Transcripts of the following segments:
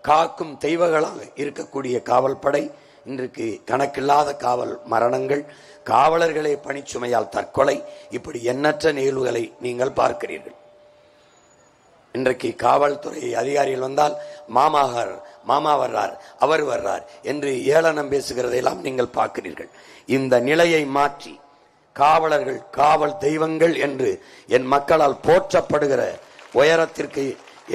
காக்கும் தெய்வங்களாக இருக்கக்கூடிய காவல் படை இன்றைக்கு கணக்கில்லாத காவல் மரணங்கள், காவலர்களே பணிச்சுமையால் தற்கொலை, இப்படி எண்ணற்ற நிகழ்வுகளை நீங்கள் பார்க்கிறீர்கள். இன்றைக்கு காவல்துறை அதிகாரிகள் வந்தால் மாமா வர்றார், அவர் வர்றார் என்று ஏளனம் பேசுகிறதையெல்லாம் நீங்கள் பார்க்கிறீர்கள். இந்த நிலையை மாற்றி காவலர்கள் காவல் தெய்வங்கள் என்று என் மக்களால் போற்றப்படுகிற உயரத்திற்கு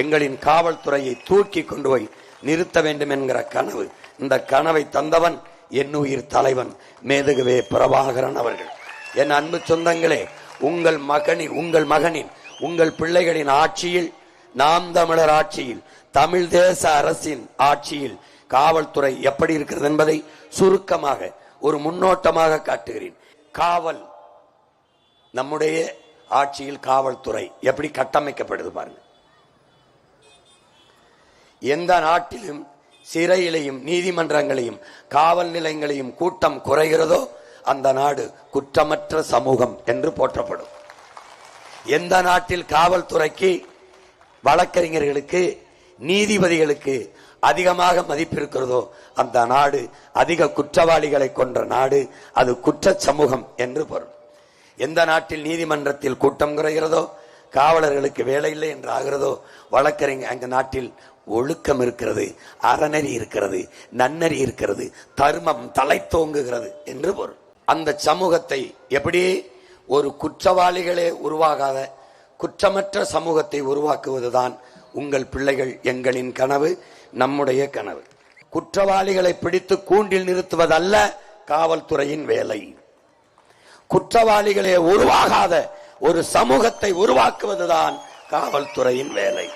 எங்களின் காவல்துறையை தூக்கி கொண்டு போய் நிறுத்த வேண்டும் என்கிற கனவு, இந்த கனவை தந்தவன் என் உயிர் தலைவன் மேதகுவே பிரபாகரன் அவர்கள். என் அன்பு சொந்தங்களே, உங்கள் மகனின் உங்கள் பிள்ளைகளின் ஆட்சியில், நாம் தமிழர் ஆட்சியில், தமிழ் தேச அரசின் ஆட்சியில் காவல்துறை எப்படி இருக்கிறது என்பதை சுருக்கமாக ஒரு முன்னோட்டமாக காட்டுகிறேன். காவல், நம்முடைய ஆட்சியில் காவல்துறை எப்படி கட்டமைக்கப்படுது பாருங்க. எந்த நாட்டிலும் சிறையிலையும் நீதிமன்றங்களையும் காவல் நிலையங்களையும் கூட்டம் குறைகிறதோ அந்த நாடு குற்றமற்ற சமூகம் என்று போற்றப்படும். எந்த நாட்டில் காவல்துறைக்கு, வழக்கறிஞர்களுக்கு, நீதிபதிகளுக்கு அதிகமாக மதிப்பு இருக்கிறதோ அந்த நாடு அதிக குற்றவாளிகளை கொன்ற நாடு, அது குற்ற சமூகம் என்று பொருள். எந்த நாட்டில் நீதிமன்றத்தில் கூட்டம் குறைகிறதோ, காவலர்களுக்கு வேலை இல்லை என்று ஆகிறதோ, வழக்கறிஞர் அந்த நாட்டில் ஒழுக்கம் இருக்கிறது, அறநெறி இருக்கிறது, நன்னறி இருக்கிறது, தர்மம் தலை தோங்குகிறது என்று பொருள். அந்த சமூகத்தை எப்படி ஒரு குற்றவாளிகளே உருவாகாத குற்றமற்ற சமூகத்தை உருவாக்குவதுதான் உங்கள் பிள்ளைகள், எங்களின் கனவு, நம்முடைய கனவு. குற்றவாளிகளை பிடித்து கூண்டில் நிறுத்துவதல்ல காவல்துறையின் வேலை. குற்றவாளிகளே உருவாகாத ஒரு சமூகத்தை உருவாக்குவதுதான் காவல்துறையின் வேலை.